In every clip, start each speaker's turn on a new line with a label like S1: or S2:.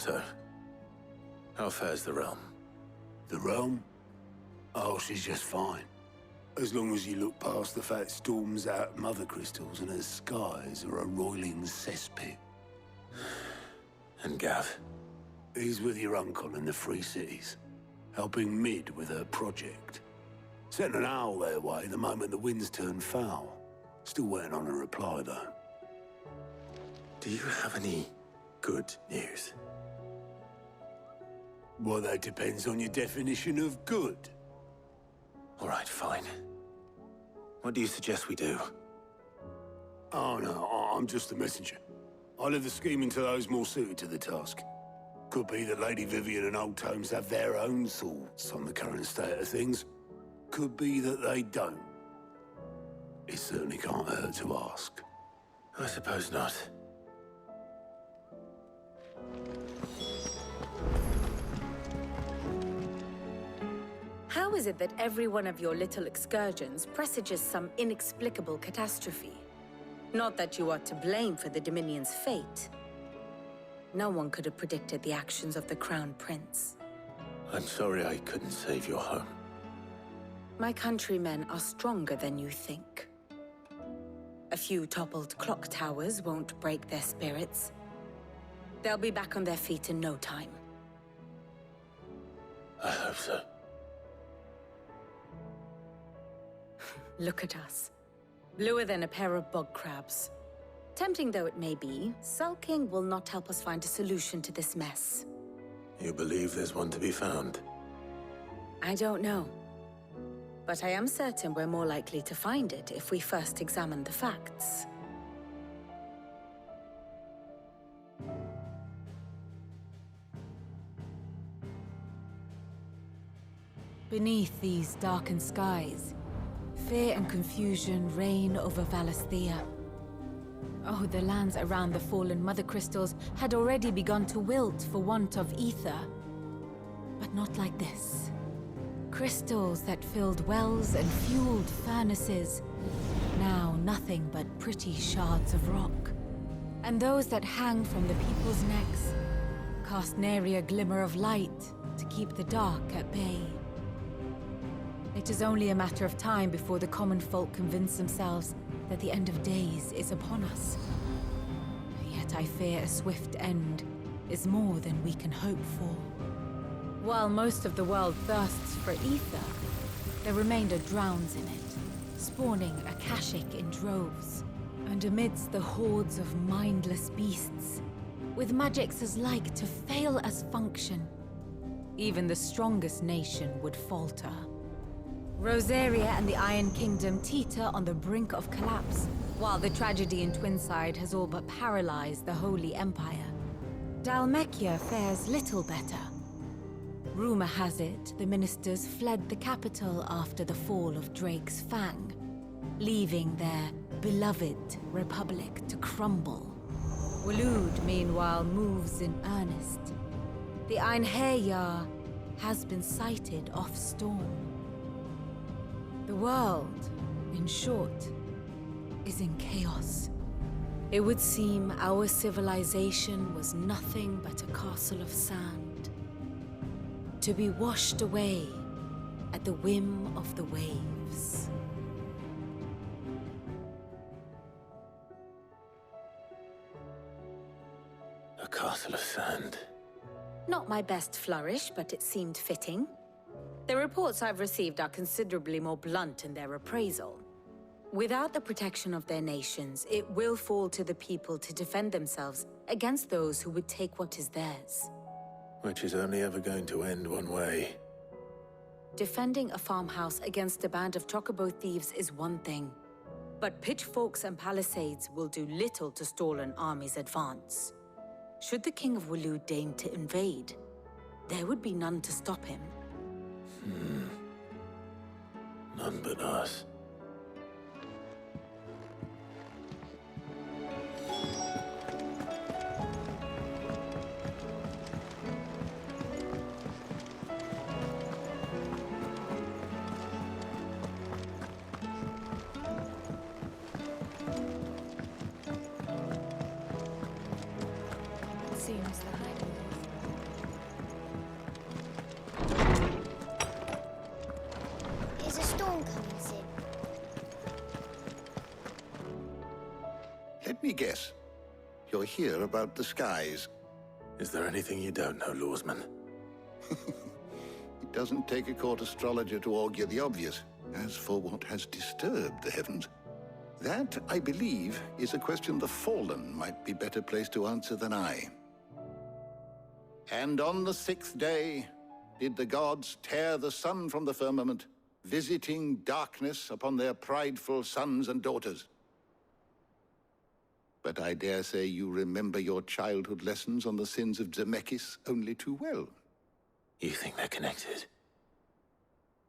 S1: Otto, how fares the realm?
S2: The realm? Oh, she's just fine. As long as you look past the fat storms out mother crystals and her skies are a roiling cesspit.
S1: And Gav?
S2: He's with your uncle in the Free Cities, helping Mid with her project. Sent an owl their way the moment the winds turned foul. Still waiting on a reply, though.
S1: Do you have any good news?
S2: Well, that depends on your definition of good.
S1: All right, fine. What do you suggest we do?
S2: Oh, no, I'm just the messenger. I leave the scheming to those more suited to the task. Could be that Lady Vivian and Old Tomes have their own thoughts on the current state of things. Could be that they don't. It certainly can't hurt to ask.
S1: I suppose not.
S3: How is it that every one of your little excursions presages some inexplicable catastrophe? Not that you are to blame for the Dominion's fate. No one could have predicted the actions of the Crown Prince.
S1: I'm sorry I couldn't save your home.
S3: My countrymen are stronger than you think. A few toppled clock towers won't break their spirits. They'll be back on their feet in no time.
S1: I hope so.
S3: Look at us. Bluer than a pair of bog crabs. Tempting though it may be, sulking will not help us find a solution to this mess.
S1: You believe there's one to be found?
S3: I don't know. But I am certain we're more likely to find it if we first examine the facts.
S4: Beneath these darkened skies, fear and confusion reign over Valisthea. Oh, the lands around the fallen Mother Crystals had already begun to wilt for want of ether. But not like this. Crystals that filled wells and fueled furnaces. Now nothing but pretty shards of rock. And those that hang from the people's necks cast nary a glimmer of light to keep the dark at bay. It is only a matter of time before the common folk convince themselves that the end of days is upon us. Yet I fear a swift end is more than we can hope for. While most of the world thirsts for ether, the remainder drowns in it, spawning Akashic in droves. And amidst the hordes of mindless beasts, with magics as like to fail as function, even the strongest nation would falter. Rosaria and the Iron Kingdom teeter on the brink of collapse, while the tragedy in Twinside has all but paralyzed the Holy Empire. Dalmekia fares little better. Rumor has it the ministers fled the capital after the fall of Drake's Fang, leaving their beloved republic to crumble. Waloed, meanwhile, moves in earnest. The Einherjar has been sighted off-storm. The world, in short, is in chaos. It would seem our civilization was nothing but a castle of sand, to be washed away at the whim of the waves.
S1: A castle of sand.
S3: Not my best flourish, but it seemed fitting. The reports I've received are considerably more blunt in their appraisal. Without the protection of their nations, it will fall to the people to defend themselves against those who would take what is theirs.
S1: Which is only ever going to end one way.
S3: Defending a farmhouse against a band of chocobo thieves is one thing, but pitchforks and palisades will do little to stall an army's advance. Should the King of Waloed deign to invade, there would be none to stop him.
S1: None but us.
S4: Seems that
S5: guess. You're here about the skies.
S1: Is there anything you don't know, Lawsman?
S5: It doesn't take a court astrologer to augur the obvious. As for what has disturbed the heavens, that, I believe, is a question the Fallen might be better placed to answer than I. And on the 6th day did the gods tear the sun from the firmament, visiting darkness upon their prideful sons and daughters. But I dare say you remember your childhood lessons on the sins of Zemeckis only too well.
S1: You think they're connected?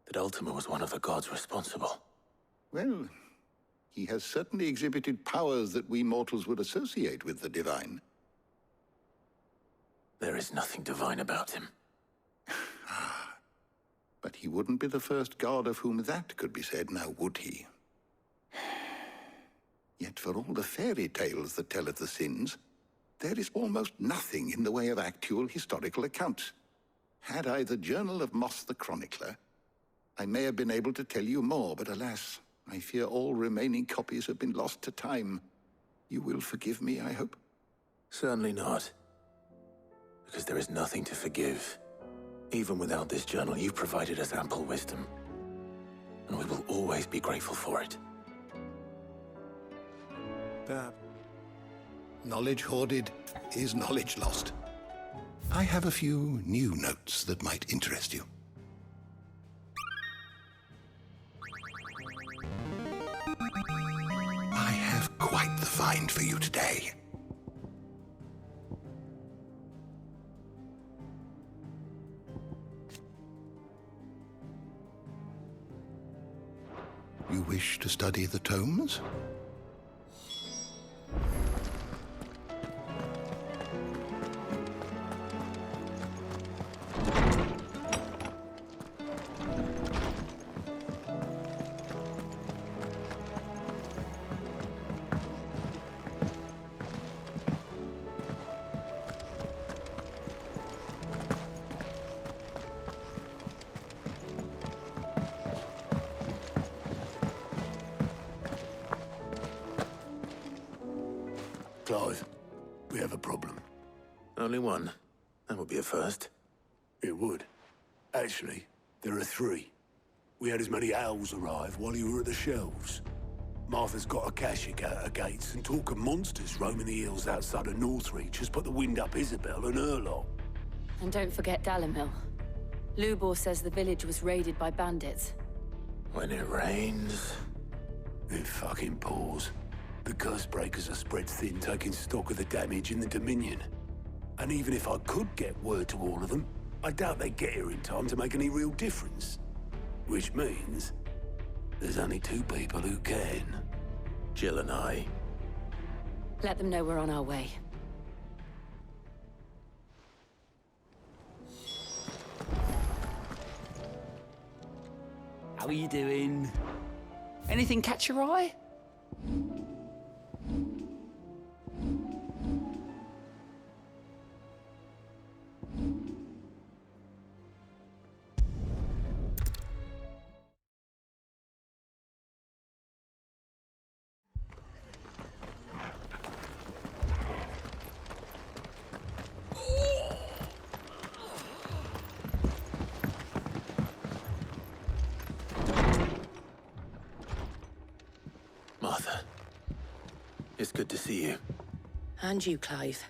S1: That Ultima was one of the gods responsible?
S5: Well, he has certainly exhibited powers that we mortals would associate with the divine.
S1: There is nothing divine about him.
S5: But he wouldn't be the first god of whom that could be said, now would he? Yet for all the fairy tales that tell of the sins, there is almost nothing in the way of actual historical accounts. Had I the Journal of Moss the Chronicler, I may have been able to tell you more, but alas, I fear all remaining copies have been lost to time. You will forgive me, I hope?
S1: Certainly not. Because there is nothing to forgive. Even without this journal, you've provided us ample wisdom. And we will always be grateful for it.
S5: Knowledge hoarded is knowledge lost. I have a few new notes that might interest you. I have quite the find for you today. You wish to study the tomes?
S2: Clive, we have a problem.
S1: Only one. That would be a first.
S2: It would. Actually, there are 3. We had as many owls arrive while you were at the shelves. Martha's got a Akashic out her gates, and talk of monsters roaming the hills outside of Northreach has put the wind up Isabel and her lot.
S6: And don't forget Dalimil. Lubor says the village was raided by bandits.
S1: When it rains...
S2: It fucking pours. The curse breakers are spread thin, taking stock of the damage in the Dominion. And even if I could get word to all of them, I doubt they'd get here in time to make any real difference. Which means there's only 2 people who can.
S1: Jill and I.
S6: Let them know we're on our way.
S7: How are you doing? Anything catch your eye?
S1: Martha. It's good to see you.
S8: And you, Clive.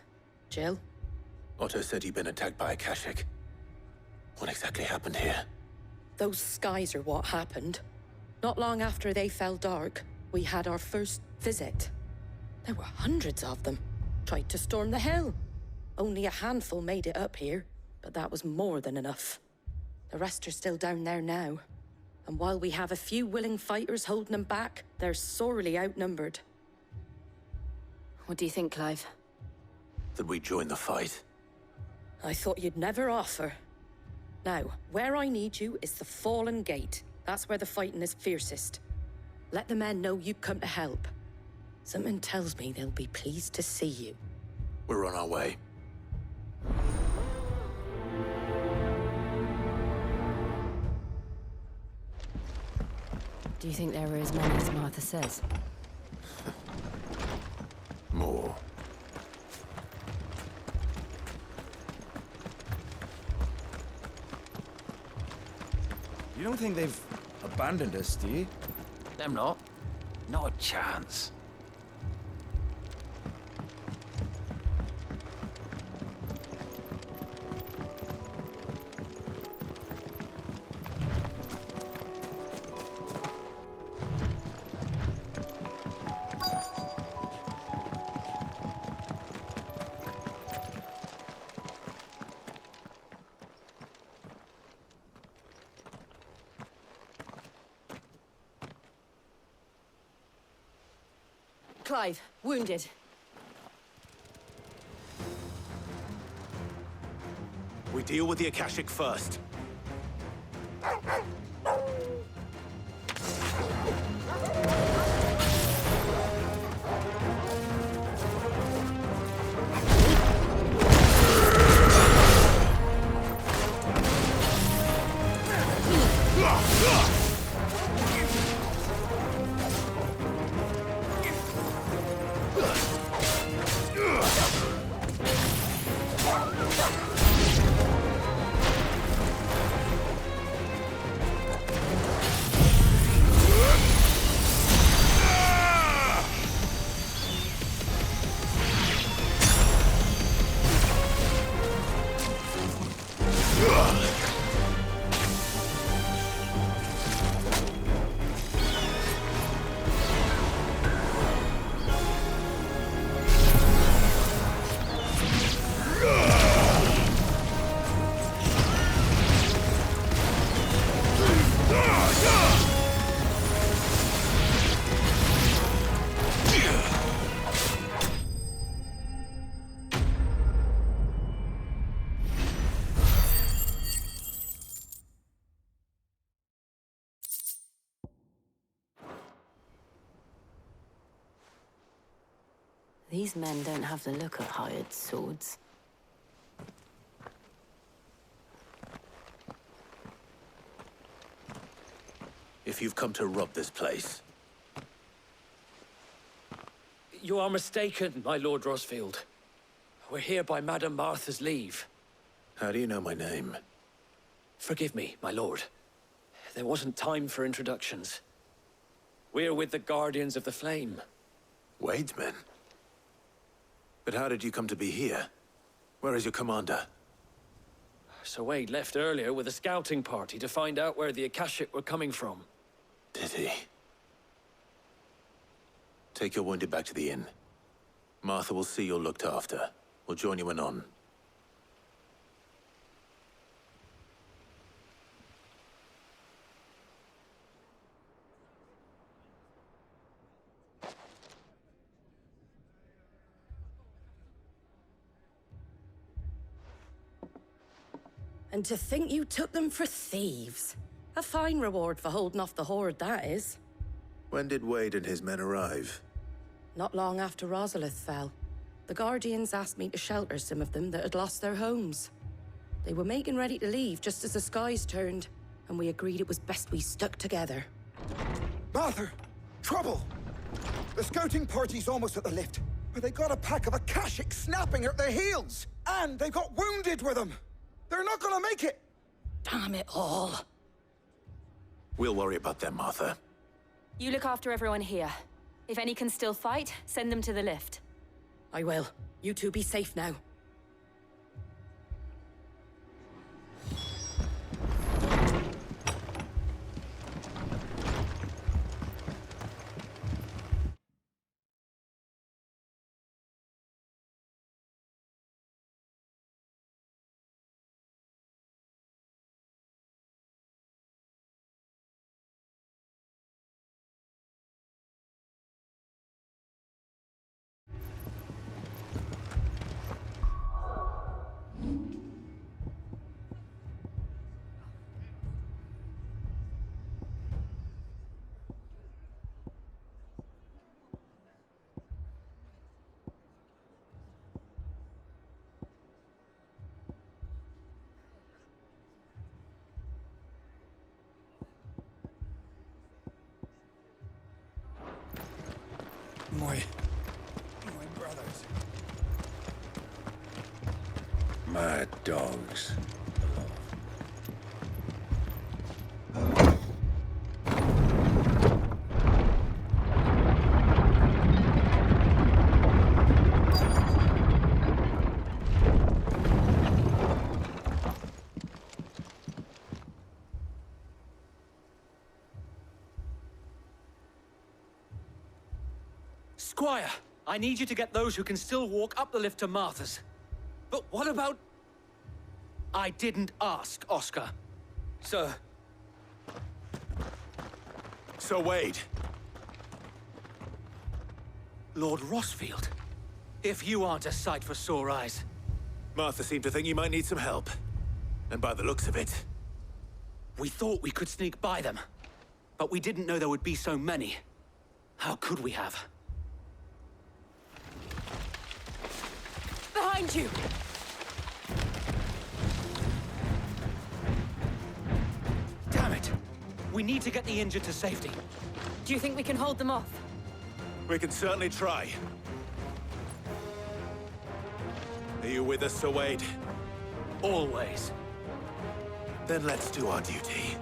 S8: Jill?
S1: Otto said you'd been attacked by Akashic. What exactly happened here?
S8: Those skies are what happened. Not long after they fell dark, we had our first visit. There were hundreds of them. Tried to storm the hill. Only a handful made it up here, but that was more than enough. The rest are still down there now. And while we have a few willing fighters holding them back, they're sorely outnumbered.
S6: What do you think, Clive?
S1: That we join the fight?
S8: I thought you'd never offer. Now, where I need you is the Fallen Gate. That's where the fighting is fiercest. Let the men know you've come to help. Something tells me they'll be pleased to see you.
S1: We're on our way.
S6: Do you think there were as many as Martha says?
S1: More.
S9: You don't think they've abandoned us, do you?
S7: Them not. Not a chance.
S6: Clive, wounded.
S1: We deal with the Akashic first.
S6: These men don't have the look of hired swords.
S1: If you've come to rob this place,
S10: You are mistaken, my Lord Rosfield. We're here by Madame Martha's leave.
S1: how do you know my name?
S10: Forgive me, my lord. There wasn't time for introductions. We're with the Guardians of the Flame.
S1: Wade's men? But how did you come to be here? Where is your commander?
S10: Sir Wade left earlier with a scouting party to find out where the Akashic were coming from.
S1: Did he? Take your wounded back to the inn. Martha will see you're looked after. We'll join you anon.
S8: And to think you took them for thieves. A fine reward for holding off the horde, that is.
S1: When did Wade and his men arrive?
S8: Not long after Rosalith fell. The Guardians asked me to shelter some of them that had lost their homes. They were making ready to leave just as the skies turned, and we agreed it was best we stuck together.
S11: Martha! Trouble! The scouting party's almost at the lift, but they got a pack of Akashic snapping at their heels! And they got wounded with them! They're not gonna make it!
S8: Damn it all.
S1: We'll worry about them, Martha.
S6: You look after everyone here. If any can still fight, send them to the lift.
S8: I will. You two be safe now.
S11: My brothers.
S9: Mad dogs.
S10: Squire, I need you to get those who can still walk up the lift to Martha's. But what about... I didn't ask, Oscar. Sir.
S1: Sir Wade.
S10: Lord Rossfield. If you aren't a sight for sore eyes.
S1: Martha seemed to think you might need some help. And by the looks of it...
S10: We thought we could sneak by them. But we didn't know there would be so many. How could we have?
S6: Behind you!
S10: Damn it! We need to get the injured to safety.
S6: Do you think we can hold them off?
S1: We can certainly try. Are you with us, Sir Wade?
S10: Always.
S1: Then let's do our duty.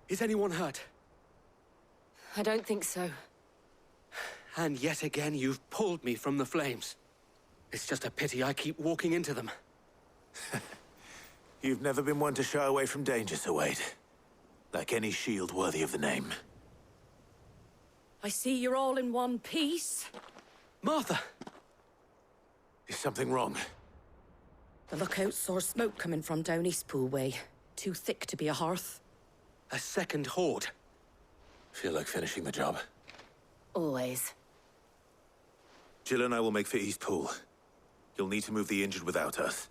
S10: Is anyone hurt?
S6: I don't think so.
S10: And yet again, you've pulled me from the flames. It's just a pity I keep walking into them.
S1: You've never been one to shy away from danger, Sir Wade. Like any shield worthy of the name.
S8: I see you're all in one piece.
S10: Martha!
S1: Is something wrong?
S8: The lookout saw smoke coming from down Eastpool way. Too thick to be a hearth.
S10: A second horde.
S1: Feel like finishing the job.
S6: Always.
S1: Jill and I will make for Eastpool. You'll need to move the injured without us.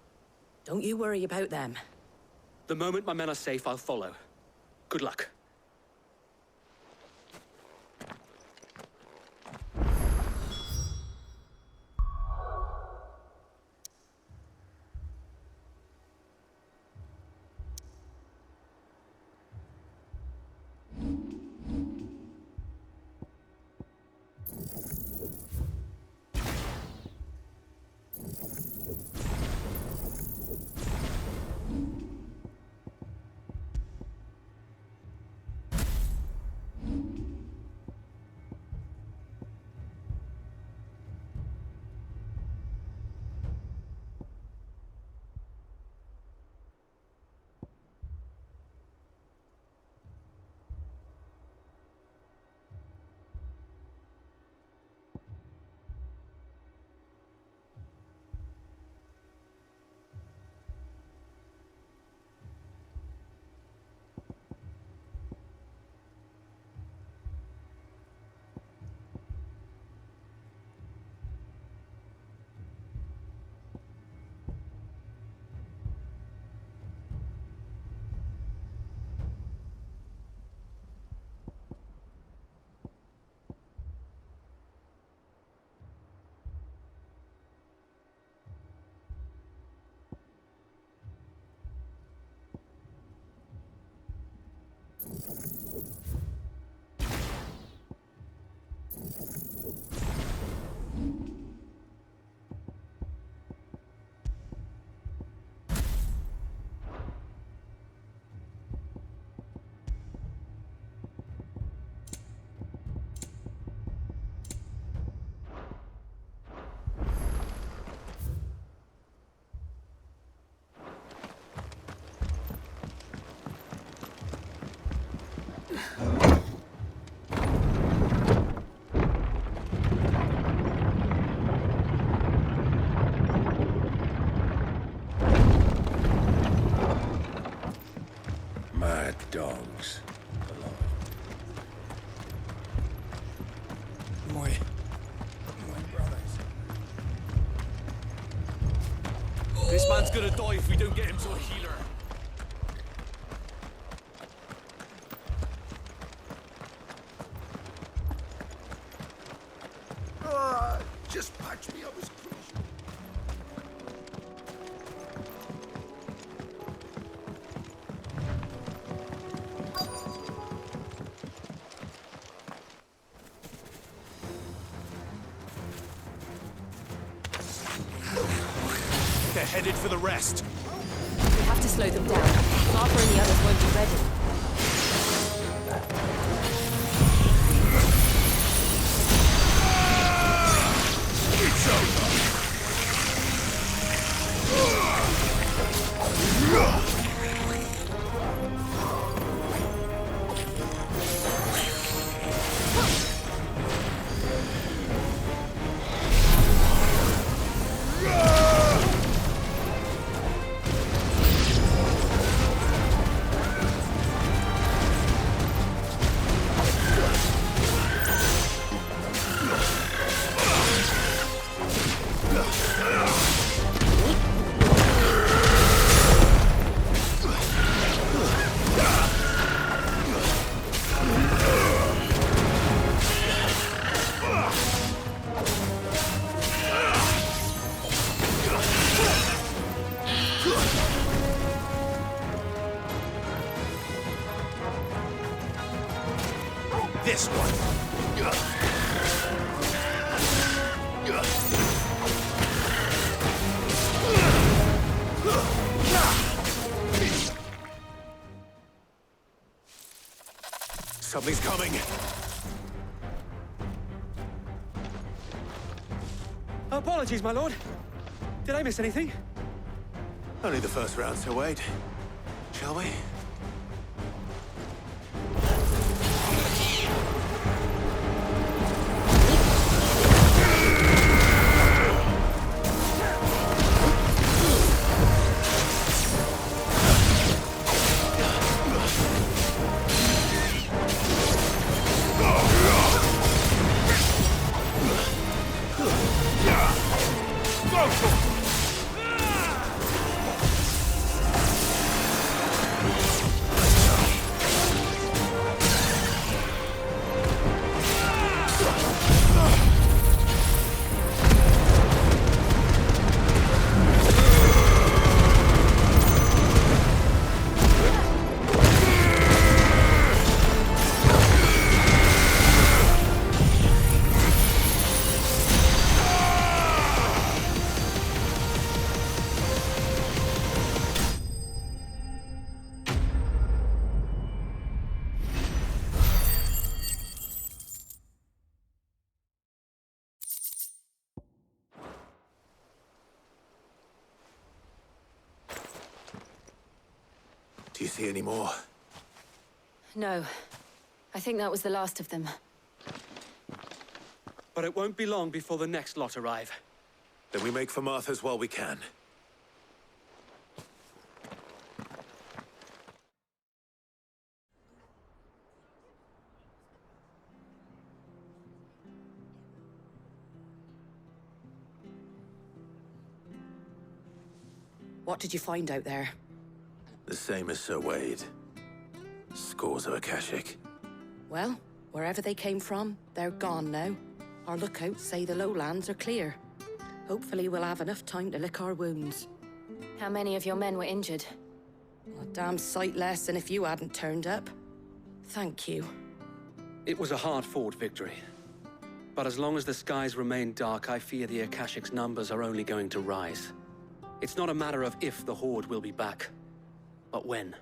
S8: Don't you worry about them.
S10: The moment my men are safe, I'll follow. Good luck.
S12: gonna die if we don't get him to a healer.
S5: Just patch me up as close.
S12: They're headed for the rest.
S6: We have to slow them down. Martha and the others won't be ready.
S12: It's over. This one. Something's coming.
S10: Apologies, my lord. Did I miss anything?
S1: Only the first round, so wait. Shall we? Do you see any more?
S6: No. I think that was the last of them.
S10: But it won't be long before the next lot arrive.
S1: Then we make for Martha's while we can.
S8: What did you find out there?
S1: The same as Sir Wade. Scores of Akashic.
S8: Well, wherever they came from, they're gone now. Our lookouts say the lowlands are clear. Hopefully we'll have enough time to lick our wounds.
S6: How many of your men were injured?
S8: A damn sight less than if you hadn't turned up. Thank you.
S10: It was a hard-fought victory. But as long as the skies remain dark, I fear the Akashic's numbers are only going to rise. It's not a matter of if the Horde will be back, but when.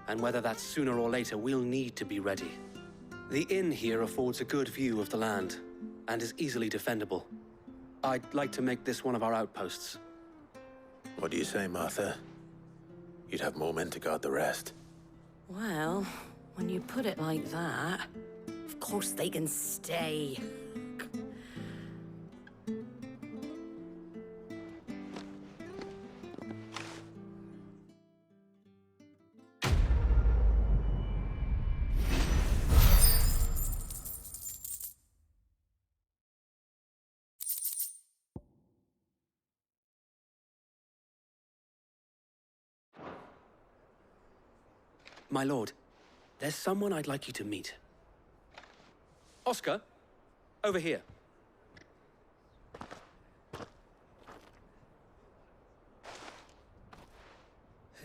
S10: And whether that's sooner or later, we'll need to be ready. The inn here affords a good view of the land, and is easily defendable. I'd like to make this one of our outposts.
S1: What do you say, Martha? You'd have more men to guard the rest.
S8: Well, when you put it like that, of course they can stay.
S10: My lord, there's someone I'd like you to meet. Oscar, over here.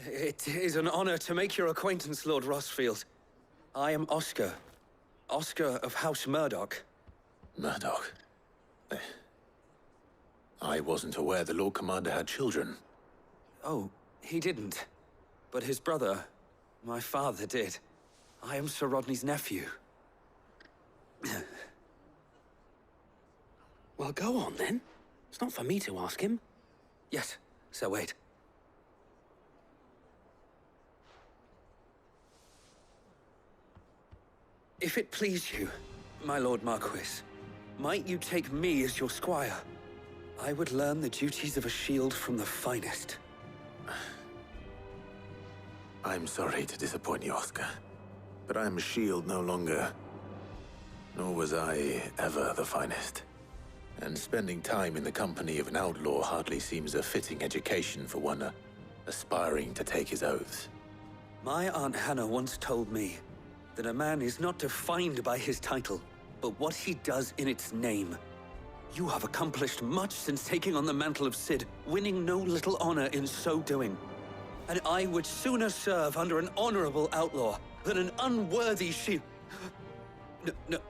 S7: It is an honor to make your acquaintance, Lord Rossfield. I am Oscar. Oscar of House Murdoch.
S1: Murdoch? I wasn't aware the Lord Commander had children.
S7: Oh, he didn't. But his brother, my father, did. I am Sir Rodney's nephew.
S10: Well, go on, then. It's not for me to ask him.
S7: Yes, Sir Wade. If it please you, my Lord Marquis, might you take me as your squire? I would learn the duties of a shield from the finest.
S1: I'm sorry to disappoint you, Oscar, but I am a shield no longer. Nor was I ever the finest. And spending time in the company of an outlaw hardly seems a fitting education for one aspiring to take his oaths.
S7: My Aunt Hannah once told me that a man is not defined by his title, but what he does in its name. You have accomplished much since taking on the mantle of Cid, winning no little honor in so doing. And I would sooner serve under an honorable outlaw than an unworthy shield.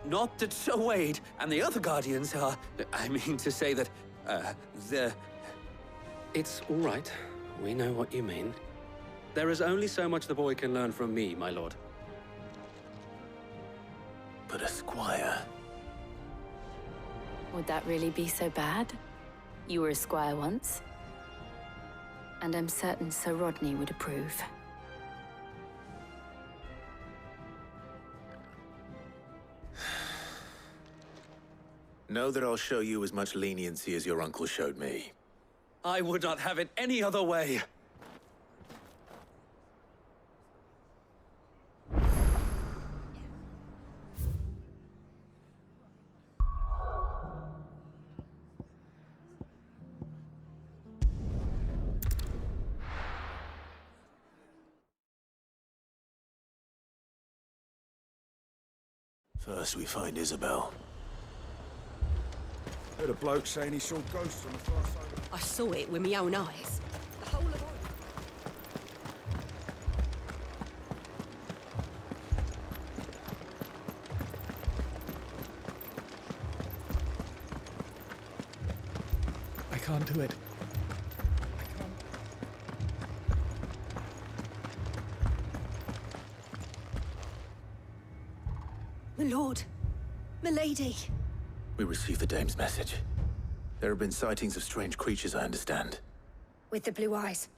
S7: Not that Sir Wade and the other Guardians are... I mean to say that, they're...
S10: It's all right. We know what you mean. There is only so much the boy can learn from me, my lord.
S1: But a squire?
S6: Would that really be so bad? You were a squire once. And I'm certain Sir Rodney would approve.
S1: Know that I'll show you as much leniency as your uncle showed me.
S7: I would not have it any other way.
S1: First we find Isabel.
S11: Heard a bloke saying he saw ghosts on the far side.
S8: I saw it with my own eyes. The whole of
S9: I can't do it.
S8: My lord, my lady.
S1: We received the dame's message. There have been sightings of strange creatures, I understand.
S8: With the blue eyes.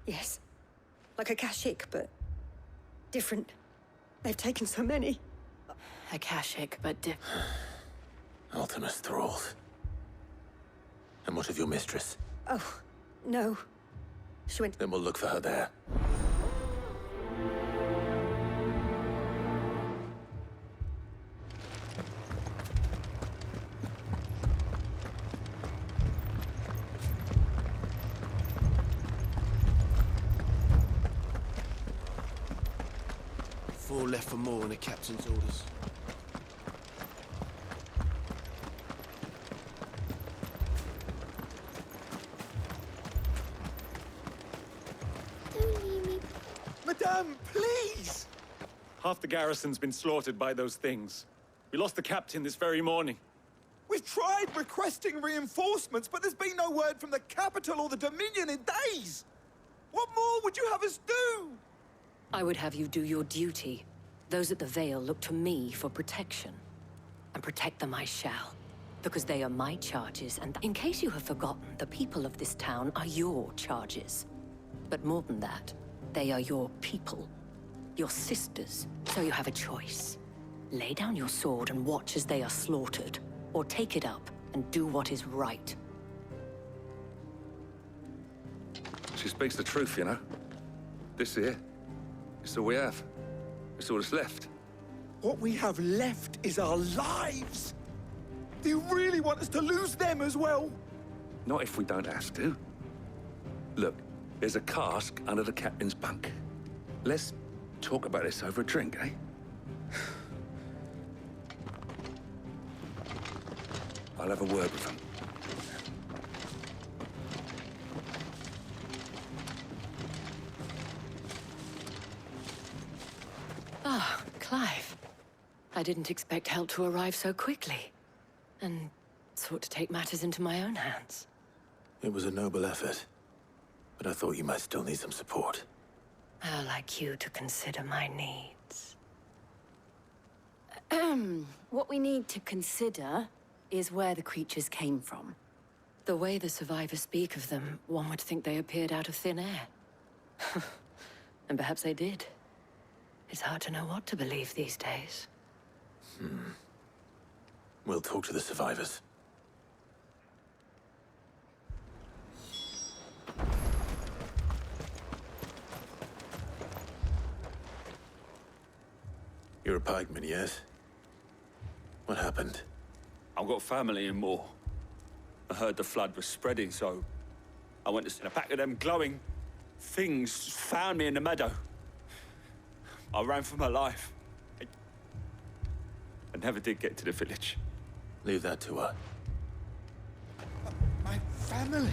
S8: Yes. Like a Kashik, but different. They've taken so many.
S6: Akashic, but
S1: Ultimus thralls. And what of your mistress?
S8: Oh, no. She went...
S1: Then we'll look for her there.
S12: Four left for more in the captain's orders.
S11: Madame, please!
S13: Half the garrison's been slaughtered by those things. We lost the captain this very morning.
S11: We've tried requesting reinforcements, but there's been no word from the capital or the Dominion in days! What more would you have us do?
S8: I would have you do your duty. Those at the Vale look to me for protection. And protect them I shall. Because they are my charges, and in case you have forgotten, the people of this town are your charges. But more than that, they are your people. Your sisters. So you have a choice. Lay down your sword and watch as they are slaughtered. Or take it up and do what is right.
S14: She speaks the truth, you know. This here, it's all we have. It's all that's left.
S11: What we have left is our lives! Do you really want us to lose them as well?
S14: Not if we don't have to. Look, there's a cask under the captain's bunk. Let's Talk about this over a drink, eh? I'll have a word with him.
S8: Ah, Clive. I didn't expect help to arrive so quickly. And sought to take matters into my own hands.
S1: It was a noble effort, but I thought you might still need some support.
S8: I'd like you to consider my needs.
S6: What we need to consider is where the creatures came from.
S8: The way the survivors speak of them, one would think they appeared out of thin air. And perhaps they did. It's hard to know what to believe these days.
S1: We'll talk to the survivors. You're a pikeman, yes? What happened?
S15: I've got family in Moor. I heard the flood was spreading, so I went to see a pack of them glowing things found me in the meadow. I ran for my life. I never did get to the village.
S1: Leave that to her.
S11: My family.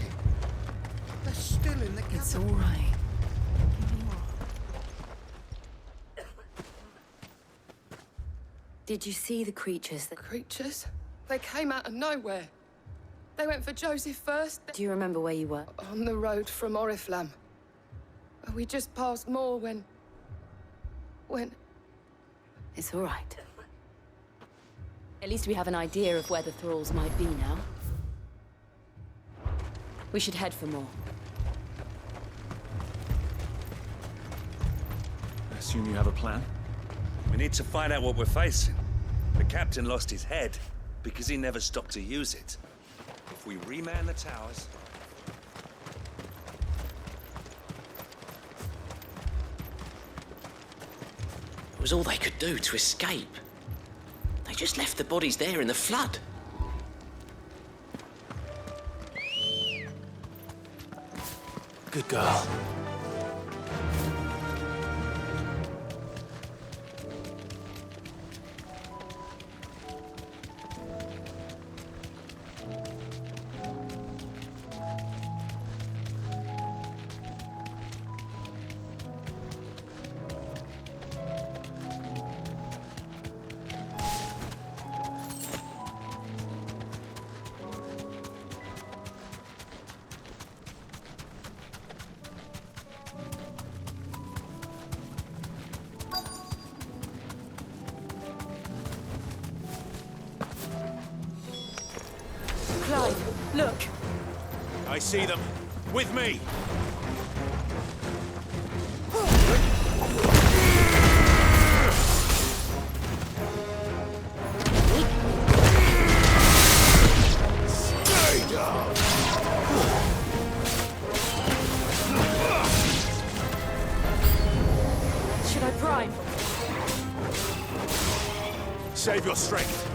S11: They're still in the cabin.
S8: It's all right.
S6: Did you see the creatures that...
S16: Creatures? They came out of nowhere. They went for Joseph first.
S6: Do you remember where you were?
S16: On the road from Oriflamme. We just passed Moor when...
S6: It's all right. At least we have an idea of where the thralls might be now. We should head for more.
S13: I assume you have a plan?
S14: We need to find out what we're facing. The captain lost his head because he never stopped to use it. If we reman the towers...
S12: It was all they could do to escape. They just left the bodies there in the flood.
S1: Good girl.
S8: Clive, look!
S13: I see them. With me!
S2: Stay down!
S8: Should I prime?
S13: Save your strength.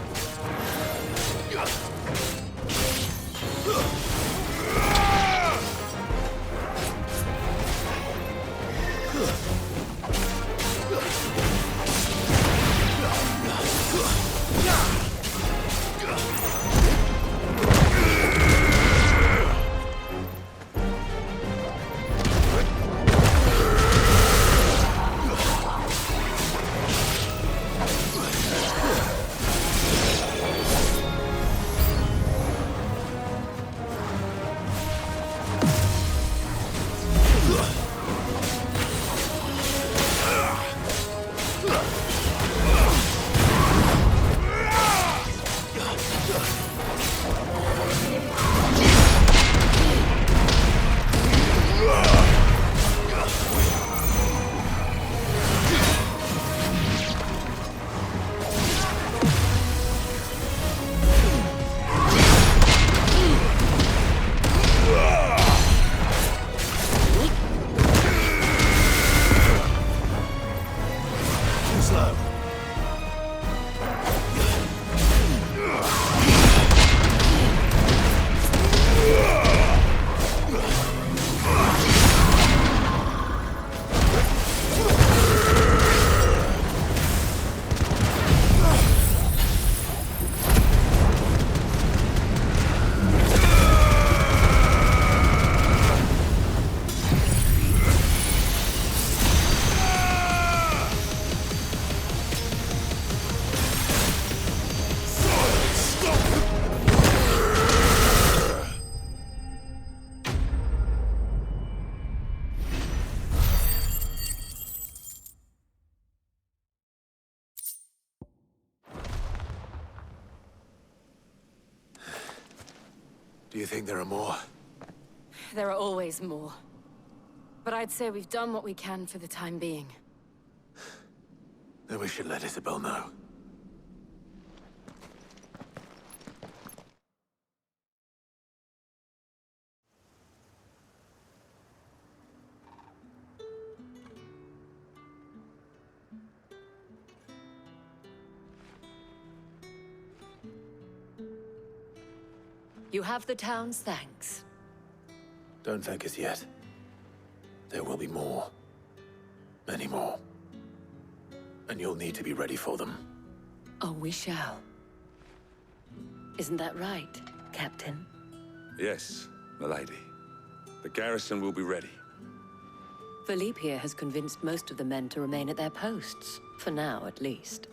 S1: Do you think there are more?
S6: There are always more. But I'd say we've done what we can for the time being.
S1: Then we should let Isabel know.
S6: You have the town's thanks.
S1: Don't thank us yet. There will be more. Many more. And you'll need to be ready for them.
S6: Oh, we shall. Isn't that right, Captain?
S14: Yes, milady. The garrison will be ready.
S6: Philippe here has convinced most of the men to remain at their posts. For now, at least.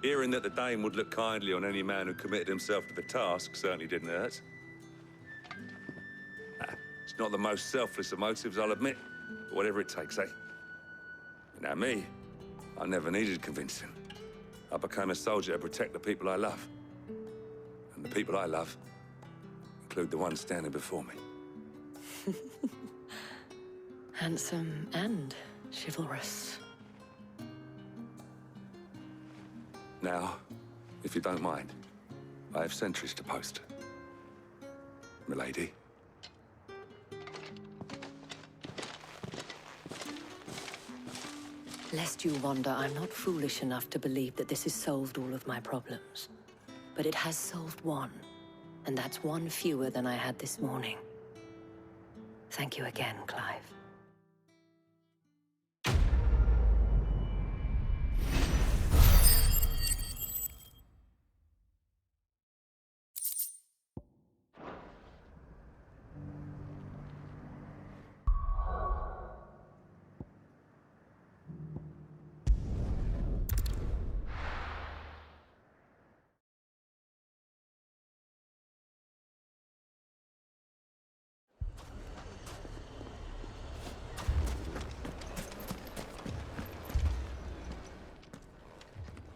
S14: Hearing that the Dane would look kindly on any man who committed himself to the task certainly didn't hurt. It's not the most selfless of motives, I'll admit. But whatever it takes, eh? Now me, I never needed convincing. I became a soldier to protect the people I love. And the people I love include the ones standing before me.
S6: Handsome and chivalrous.
S14: Now, if you don't mind, I have sentries to post. Milady.
S6: Lest you wonder, I'm not foolish enough to believe that this has solved all of my problems. But it has solved one, and that's one fewer than I had this morning. Thank you again, Clive.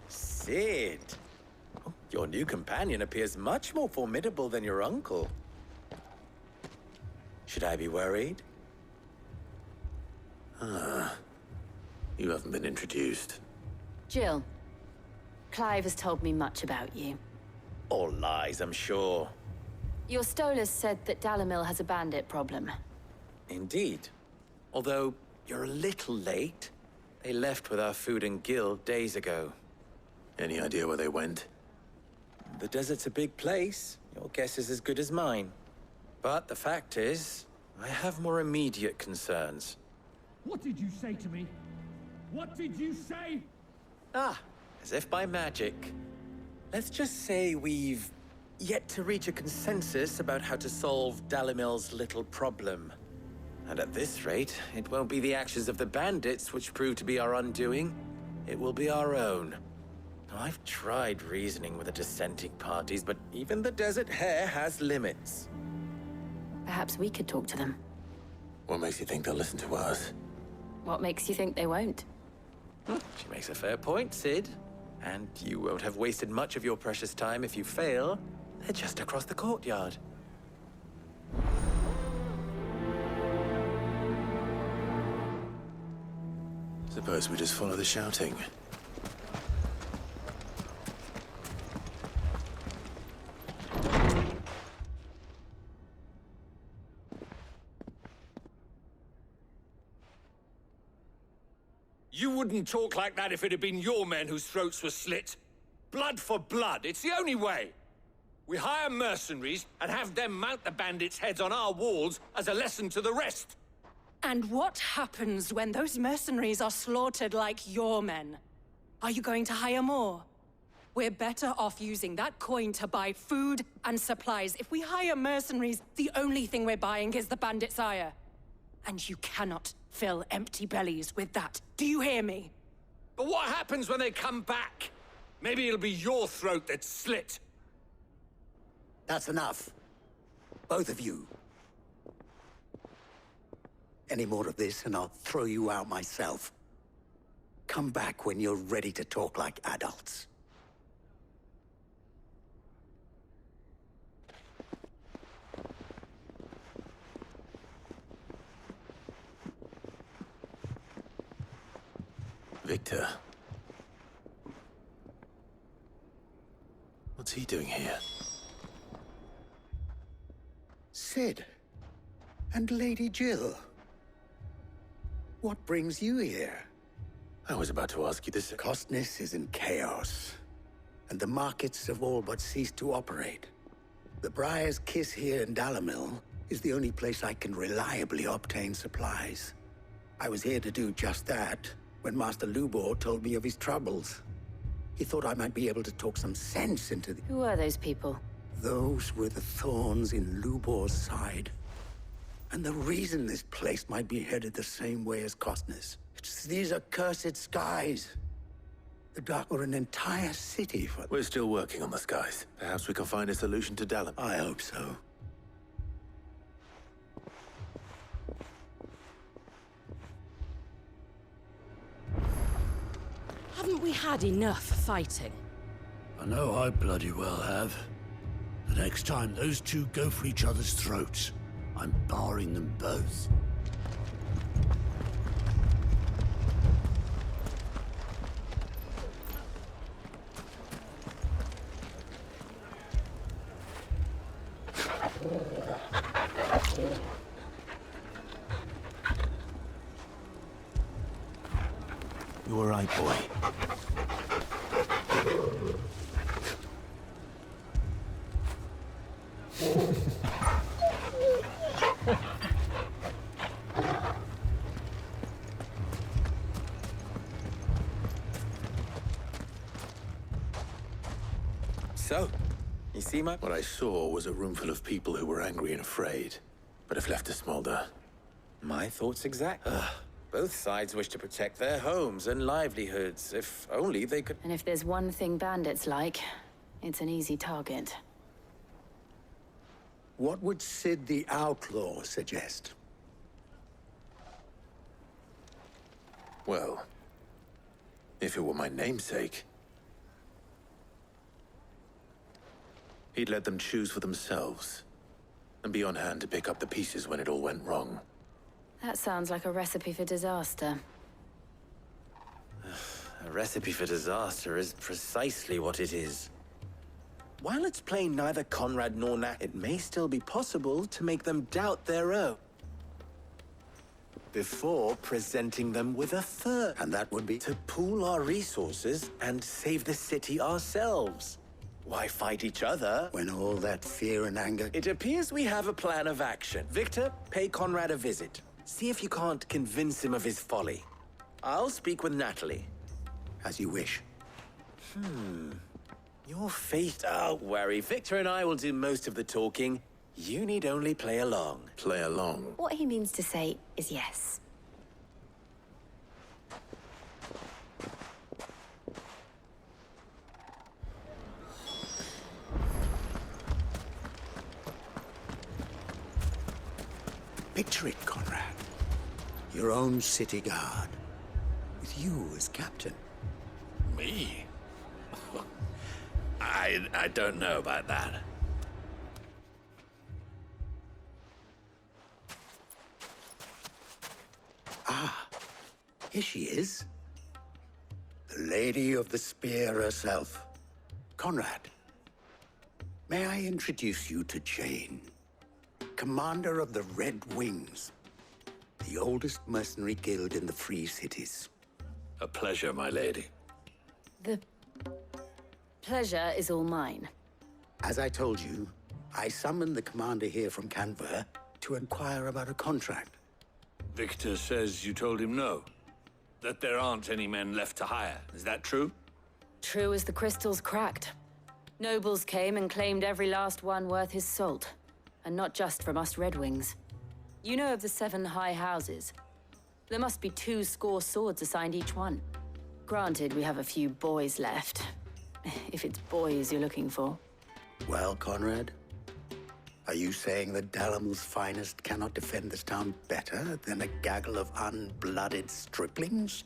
S17: Sid! Oh, your new companion appears much more formidable than your uncle. Should I be worried?
S1: Ah. You haven't been introduced.
S6: Jill, Clive has told me much about you.
S17: All lies, I'm sure.
S6: Your Stolas said that Dalimil has a bandit problem.
S17: Indeed. Although, you're a little late. They left with our food and guild days ago.
S1: Any idea where they went?
S17: The desert's a big place. Your guess is as good as mine. But the fact is, I have more immediate concerns.
S18: What did you say to me? What did you say?
S17: Ah, as if by magic. Let's just say we've yet to reach a consensus about how to solve Dalimil's little problem. And at this rate, it won't be the actions of the bandits which prove to be our undoing. It will be our own. I've tried reasoning with the dissenting parties, but even the Desert Hare has limits.
S6: Perhaps we could talk to them.
S1: What makes you think they'll listen to us?
S6: What makes you think they won't?
S17: She makes a fair point, Sid. And you won't have wasted much of your precious time if you fail. They're just across the courtyard.
S1: Suppose we just follow the shouting.
S19: You wouldn't talk like that if it had been your men whose throats were slit. Blood for blood, it's the only way. We hire mercenaries and have them mount the bandits' heads on our walls as a lesson to the rest.
S20: And what happens when those mercenaries are slaughtered like your men? Are you going to hire more? We're better off using that coin to buy food and supplies. If we hire mercenaries, the only thing we're buying is the bandits' ire. And you cannot fill empty bellies with that. Do you hear me?
S19: But what happens when they come back? Maybe it'll be your throat that's slit.
S21: That's enough. Both of you. Any more of this and I'll throw you out myself. Come back when you're ready to talk like adults.
S1: Victor. What's he doing here?
S21: Sid. And Lady Jill. What brings you here?
S1: I was about to ask you this.
S21: Costness is in chaos, and the markets have all but ceased to operate. The Briar's Kiss here in Dalimil is the only place I can reliably obtain supplies. I was here to do just that when Master Lubor told me of his troubles. He thought I might be able to talk some sense into the...
S6: Who are those people?
S21: Those were the thorns in Lubor's side. And the reason this place might be headed the same way as Costness. It's these accursed skies. The dark or an entire city for...
S1: We're still working on the skies. Perhaps we can find a solution to Dalim.
S21: I hope so.
S3: Haven't we had enough fighting?
S22: I know I bloody well have. The next time those two go for each other's throats, I'm barring them both.
S1: You all right, boy?
S17: So, you see my...
S1: What I saw was a room full of people who were angry and afraid, but if left to smolder.
S17: My thoughts exactly. Both sides wish to protect their homes and livelihoods, if only they could...
S6: And if there's one thing bandits like, it's an easy target.
S21: What would Sid the Outlaw suggest?
S1: Well, if it were my namesake, he'd let them choose for themselves, and be on hand to pick up the pieces when it all went wrong.
S6: That sounds like a recipe for disaster.
S17: A recipe for disaster is precisely what it is. While it's plain neither Conrad nor Nat, it may still be possible to make them doubt their own. Before presenting them with a third.
S21: And that would be?
S17: To pool our resources and save the city ourselves. Why fight each other?
S21: When all that fear and anger...
S17: It appears we have a plan of action. Victor, pay Conrad a visit. See if you can't convince him of his folly. I'll speak with Natalie.
S21: As you wish.
S17: Your faith... Don't worry. Victor and I will do most of the talking. You need only play along.
S1: Play along?
S6: What he means to say is yes.
S21: Picture it, Conrad. Your own city guard. With you as captain.
S19: Me? I don't know about that.
S21: Ah, here she is. The Lady of the Spear herself. Conrad, may I introduce you to Jane, commander of the Red Wings, the oldest mercenary guild in the Free Cities.
S19: A pleasure, my lady.
S6: The pleasure is all mine.
S21: As I told you, I summoned the commander here from Canver to inquire about a contract.
S19: Victor says you told him no. That there aren't any men left to hire. Is that true?
S6: True as the crystals cracked. Nobles came and claimed every last one worth his salt. And not just from us Red Wings. You know of the 7 high houses. There must be 2 swords assigned each one. Granted, we have a few boys left. If it's boys you're looking for.
S21: Well, Conrad, are you saying that Dalimil's finest cannot defend this town better than a gaggle of unblooded striplings?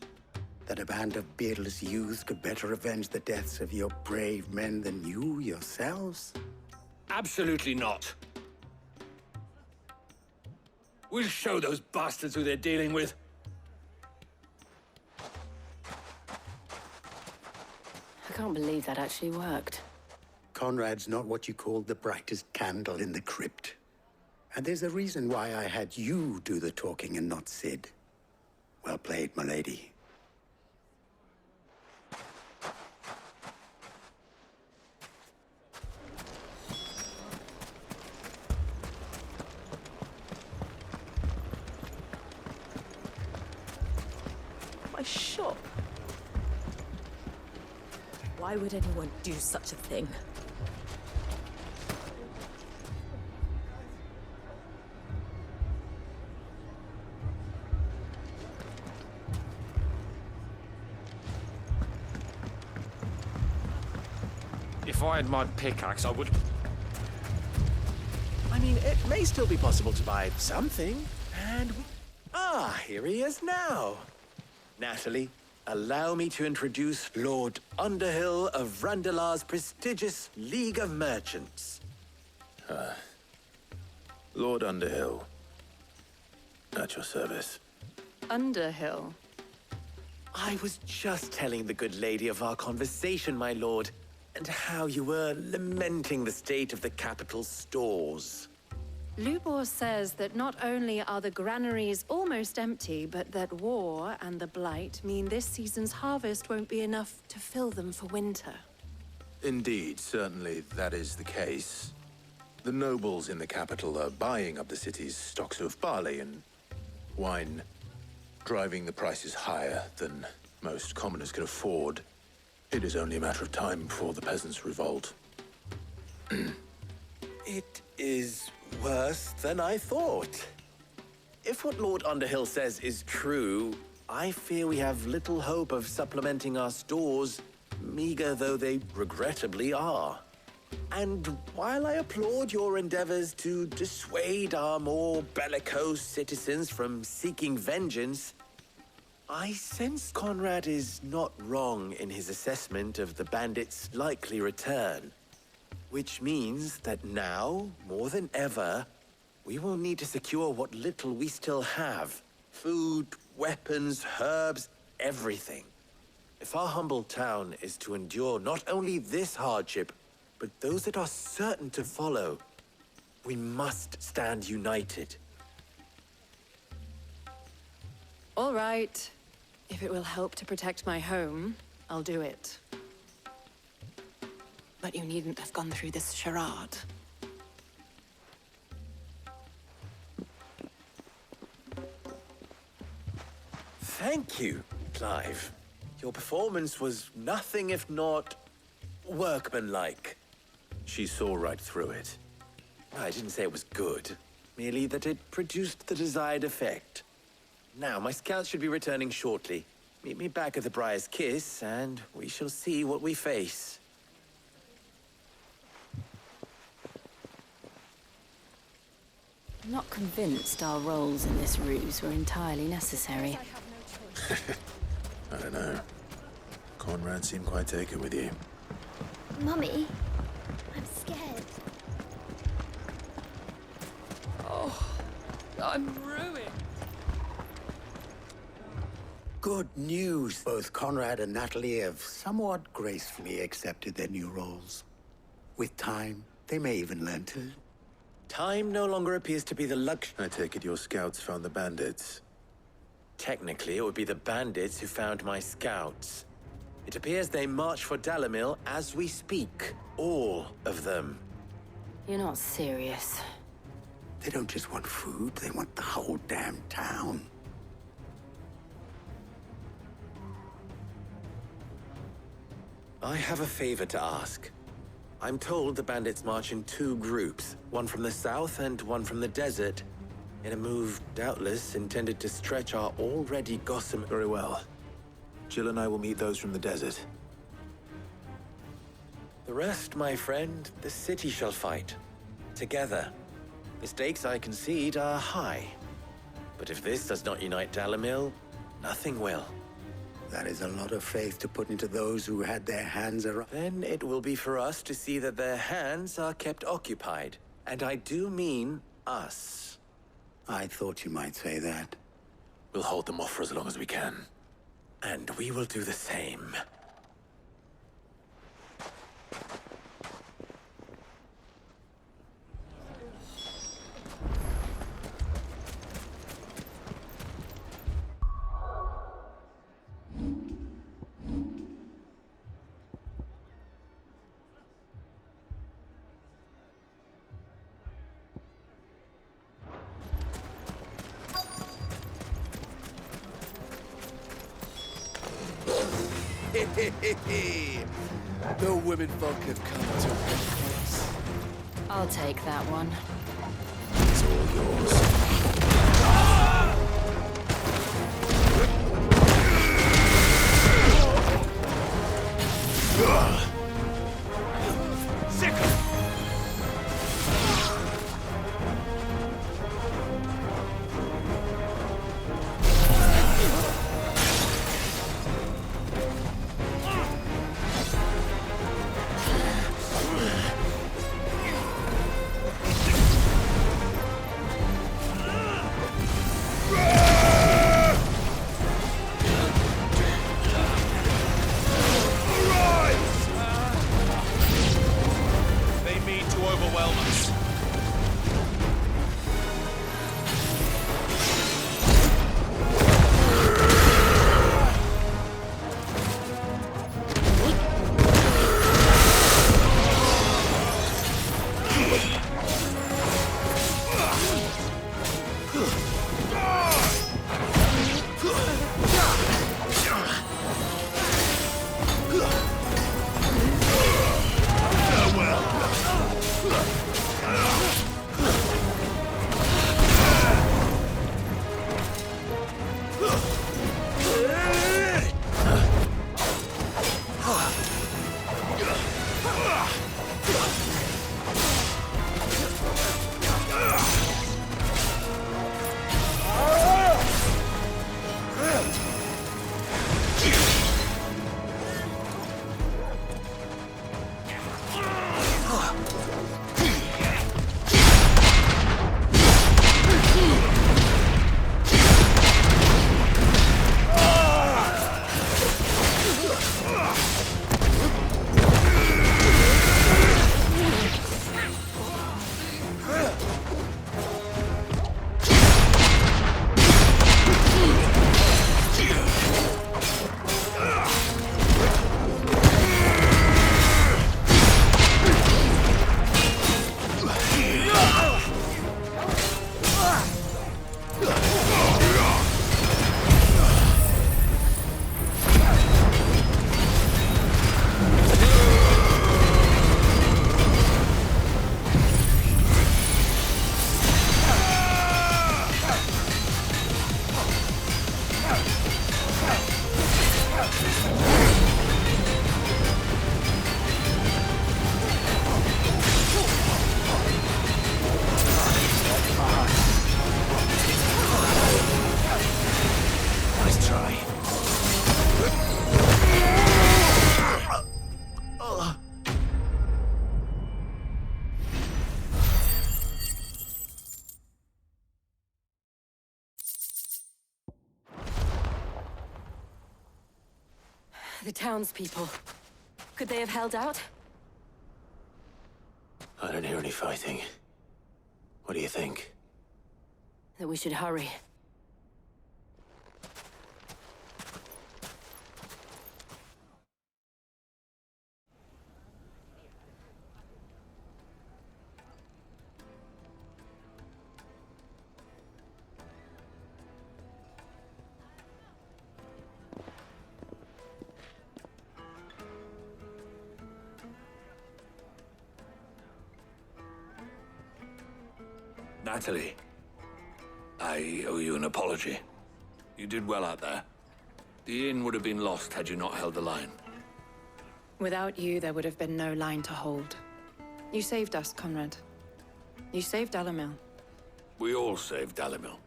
S21: That a band of beardless youths could better avenge the deaths of your brave men than you yourselves?
S19: Absolutely not. We'll show those bastards who they're dealing with.
S6: can't believe that actually worked.
S21: Conrad's not what you call the brightest candle in the crypt. And there's a reason why I had you do the talking and not Sid. Well played, my lady.
S3: My shop? Why would anyone do such a thing?
S4: If I had my pickaxe, I would...
S17: I mean, it may still be possible to buy something, and... here he is now. Natalie, allow me to introduce Lord Underhill of Randalar's prestigious League of Merchants.
S1: Lord Underhill. At your service.
S20: Underhill?
S17: I was just telling the good lady of our conversation, my lord, and how you were lamenting the state of the capital's stores.
S20: Lubor says that not only are the granaries almost empty, but that war and the Blight mean this season's harvest won't be enough to fill them for winter.
S1: Indeed, certainly that is the case. The nobles in the capital are buying up the city's stocks of barley and wine, driving the prices higher than most commoners can afford. It is only a matter of time before the peasants revolt.
S17: It is worse than I thought. If what Lord Underhill says is true, I fear we have little hope of supplementing our stores, meager though they regrettably are. And while I applaud your endeavors to dissuade our more bellicose citizens from seeking vengeance, I sense Conrad is not wrong in his assessment of the bandits' likely return. Which means that now, more than ever, we will need to secure what little we still have. Food, weapons, herbs, everything. If our humble town is to endure not only this hardship, but those that are certain to follow, we must stand united.
S20: All right. If it will help to protect my home, I'll do it. But you needn't have gone through this charade.
S17: Thank you, Clive. Your performance was nothing if not workmanlike.
S1: She saw right through it.
S17: I didn't say it was good, merely that it produced the desired effect. Now, my scouts should be returning shortly. Meet me back at the Briar's Kiss, and we shall see what we face.
S6: I'm not convinced our roles in this ruse were entirely necessary.
S1: I don't know. Conrad seemed quite taken with you.
S5: Mummy, I'm scared.
S16: Oh, I'm ruined.
S21: Good news. Both Conrad and Natalie have somewhat gracefully accepted their new roles. With time, they may even learn to...
S17: Time no longer appears to be the
S1: I take it your scouts found the bandits.
S17: Technically, it would be the bandits who found my scouts. It appears they march for Dalimil as we speak. All of them.
S6: You're not serious.
S21: They don't just want food, they want the whole damn town.
S17: I have a favor to ask. I'm told the bandits march in two groups, one from the south and one from the desert, in a move doubtless intended to stretch our already gossamer.
S1: Very well. Jill and I will meet those from the desert.
S17: The rest, my friend, the city shall fight. Together. The stakes, I concede, are high. But if this does not unite Dalimil, nothing will.
S21: That is a lot of faith to put into those who had their hands around.
S17: Then it will be for us to see that their hands are kept occupied. And I do mean us.
S21: I thought you might say that.
S1: We'll hold them off for as long as we can.
S17: And we will do the same. The women folk have come to witness.
S20: I'll take that one.
S17: It's all yours.
S20: The townspeople. Could they have held out?
S1: I don't hear any fighting. What do you think?
S20: That we should hurry.
S13: Natalie, I owe you an apology. You did well out there. The inn would have been lost had you not held the line.
S7: Without you, there would have been no line to hold. You saved us, Conrad. You saved Dalimil.
S13: We all saved Dalimil.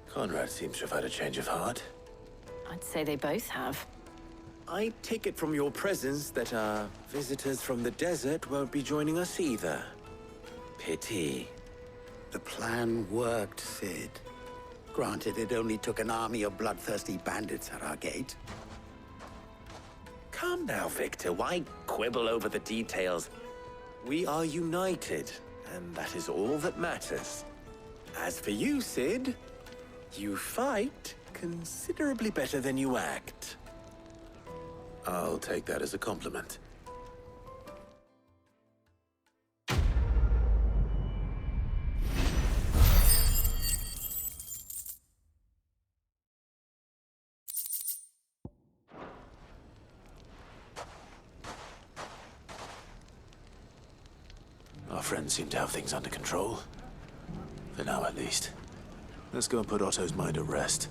S1: Conrad seems to have had a change of heart.
S20: I'd say they both have.
S17: I take it from your presence that our visitors from the desert won't be joining us either. Pity.
S21: The plan worked, Sid. Granted, it only took an army of bloodthirsty bandits at our gate.
S17: Calm now, Victor. Why quibble over the details? We are united, and that is all that matters. As for you, Sid, you fight considerably better than you act.
S1: I'll take that as a compliment. Our friends seem to have things under control. For now, at least. Let's go and put Otto's mind at rest.